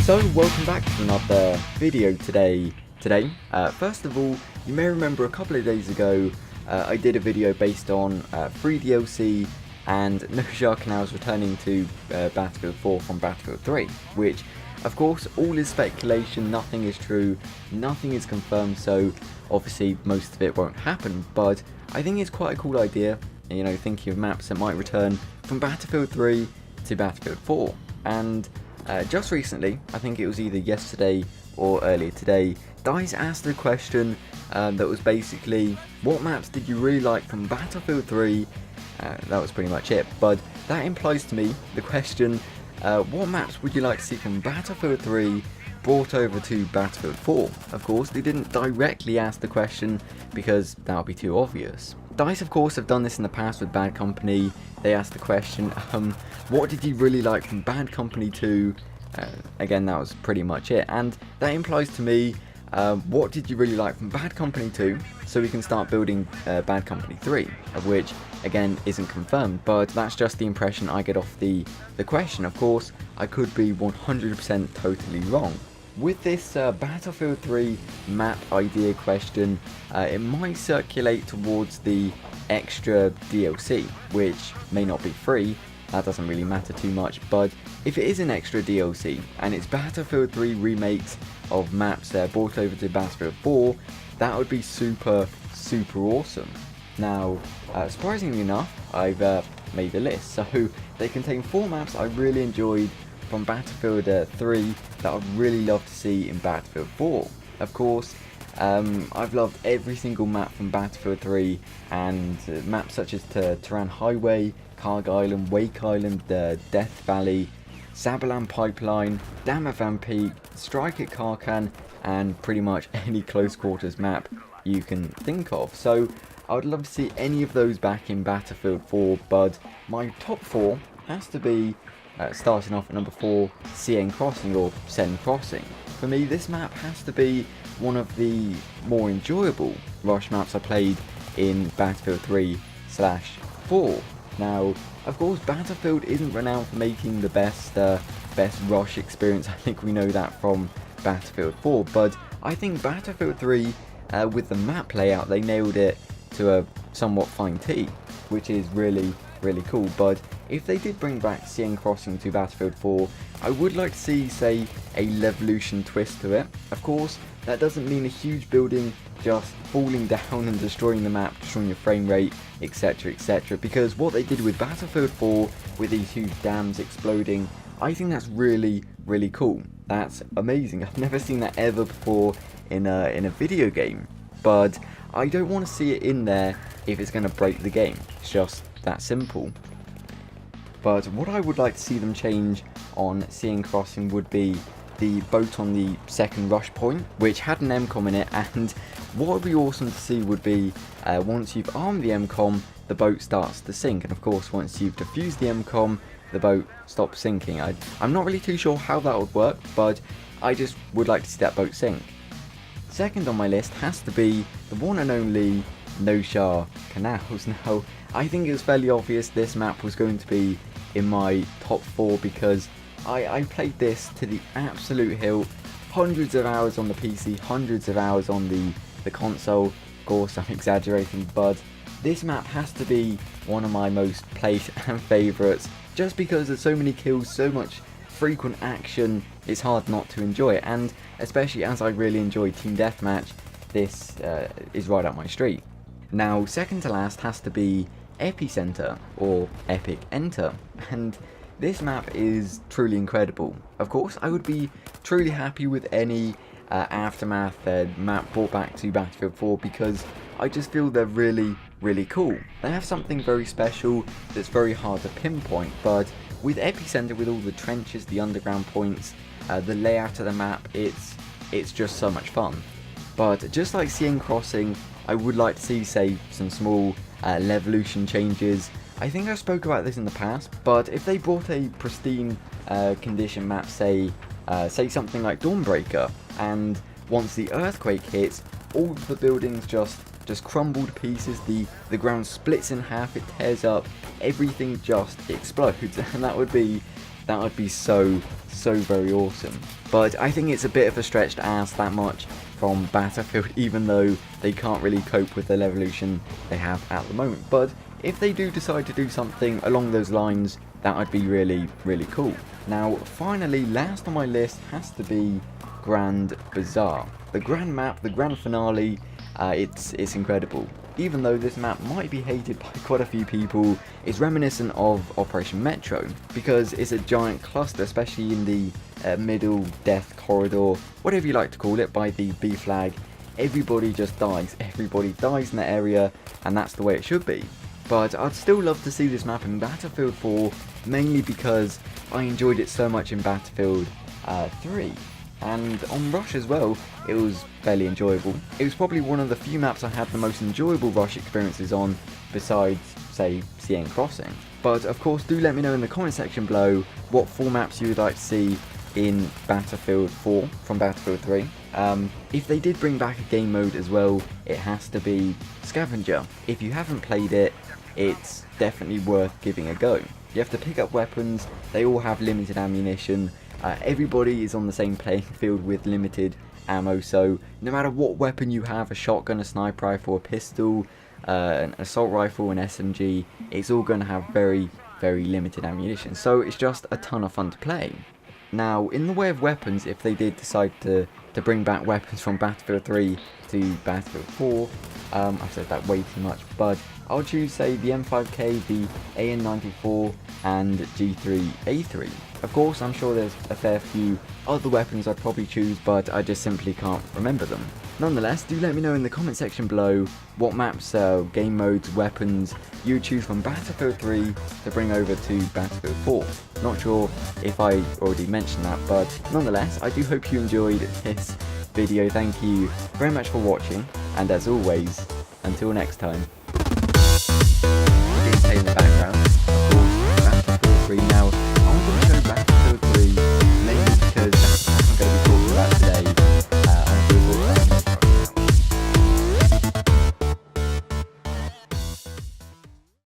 So welcome back to another video today. First of all, you may remember a couple of days ago I did a video based on free DLC and no shower canals returning to Battlefield 4 from Battlefield 3, which of course all is speculation, nothing is true, nothing is confirmed, so obviously most of it won't happen, but I think it's quite a cool idea, you know, thinking of maps that might return from Battlefield 3 to Battlefield 4. And just recently, I think it was either yesterday or earlier today, DICE asked a question that was basically, what maps did you really like from Battlefield 3? That was pretty much it, but that implies to me the question, what maps would you like to see from Battlefield 3 brought over to Battlefield 4? Of course, they didn't directly ask the question because that would be too obvious. DICE, of course, have done this in the past with Bad Company. They asked the question, what did you really like from Bad Company 2? Again, that was pretty much it, and that implies to me, what did you really like from Bad Company 2, so we can start building Bad Company 3, of which, again, isn't confirmed, but that's just the impression I get off the question. Of course, I could be 100% totally wrong. With this Battlefield 3 map idea question, it might circulate towards the extra DLC, which may not be free, that doesn't really matter too much, but if it is an extra DLC, and it's Battlefield 3 remakes of maps brought over to Battlefield 4, that would be super awesome. Now, surprisingly enough, I've made a list, so they contain 4 maps I really enjoyed from Battlefield 3 that I'd really love to see in Battlefield 4. Of course, I've loved every single map from Battlefield 3, and maps such as Tehran Highway, Karg Island, Wake Island, Death Valley, Zabalan Pipeline, Damavan Peak, Strike at Karkan, and pretty much any close quarters map you can think of. So I would love to see any of those back in Battlefield 4, but my top 4 has to be, starting off at number 4, CN Crossing, or Sen Crossing. For me, this map has to be one of the more enjoyable rush maps I played in Battlefield 3/4. Now, of course, Battlefield isn't renowned for making the best rush experience. I think we know that from Battlefield 4, but I think Battlefield 3, with the map layout, they nailed it to a somewhat fine tee, which is really cool. But if they did bring back CN Crossing to Battlefield 4, I would like to see, say, a Levolution twist to it. Of course, that doesn't mean a huge building just falling down and destroying the map, destroying your frame rate, etc, because what they did with Battlefield 4, with these huge dams exploding, I think that's really cool. That's amazing. I've never seen that ever before in a video game, but I don't want to see it in there if it's going to break the game. It's just that simple. But what I would like to see them change on CN Crossing would be the boat on the second rush point, which had an MCOM in it, and what would be awesome to see would be, once you've armed the MCOM, the boat starts to sink, and of course once you've defused the MCOM, the boat stops sinking. I'm not really too sure how that would work, but I just would like to see that boat sink. Second on my list has to be the one and only no shower canals. Now, I think it was fairly obvious this map was going to be in my top 4 because I played this to the absolute hilt, hundreds of hours on the PC, hundreds of hours on the console. Of course, I'm exaggerating, but this map has to be one of my most played and favourites, just because there's so many kills, so much frequent action, it's hard not to enjoy it, and especially as I really enjoy Team Deathmatch, this is right up my street. Now, second to last has to be Epicenter, or Epic Enter, and this map is truly incredible. Of course, I would be truly happy with any Aftermath map brought back to Battlefield 4 because I just feel they're really cool. They have something very special that's very hard to pinpoint, but with Epicenter, with all the trenches, the underground points, the layout of the map, it's just so much fun. But just like CN Crossing, I would like to see, say, some small Levolution changes. I think I spoke about this in the past, but if they brought a pristine condition map, say something like Dawnbreaker, and once the earthquake hits, all of the buildings just crumble to pieces, the ground splits in half, it tears up, everything just explodes, and that would be That would be so very awesome. But I think it's a bit of a stretch to ask that much from Battlefield, even though they can't really cope with the evolution they have at the moment. But if they do decide to do something along those lines, that would be really cool. Now, finally, last on my list has to be Grand Bazaar. The grand map, the grand finale, it's incredible. Even though this map might be hated by quite a few people, it's reminiscent of Operation Metro, because it's a giant cluster, especially in the middle death corridor, whatever you like to call it, by the B flag. Everybody just dies, everybody dies in that area, and that's the way it should be. But I'd still love to see this map in Battlefield 4, mainly because I enjoyed it so much in Battlefield 3. And on Rush as well, it was fairly enjoyable. It was probably one of the few maps I had the most enjoyable Rush experiences on, besides, say, CN Crossing. But of course, do let me know in the comment section below what 4 maps you would like to see in Battlefield 4 from Battlefield 3. If they did bring back a game mode as well, it has to be Scavenger. If you haven't played it, it's definitely worth giving a go. You have to pick up weapons, they all have limited ammunition. Everybody is on the same playing field with limited ammo, so no matter what weapon you have, a shotgun, a sniper rifle, a pistol, an assault rifle, an SMG, it's all going to have very limited ammunition, so it's just a ton of fun to play. Now, in the way of weapons, if they did decide to bring back weapons from Battlefield 3 to Battlefield 4, I've said that way too much, but I'll choose, say, the M5K, the AN94, and G3A3. Of course, I'm sure there's a fair few other weapons I'd probably choose, but I just simply can't remember them. Nonetheless, do let me know in the comment section below what maps, game modes, weapons you choose from Battlefield 3 to bring over to Battlefield 4. Not sure if I already mentioned that, but nonetheless, I do hope you enjoyed this video. Thank you very much for watching, and as always, until next time. Stay in the background.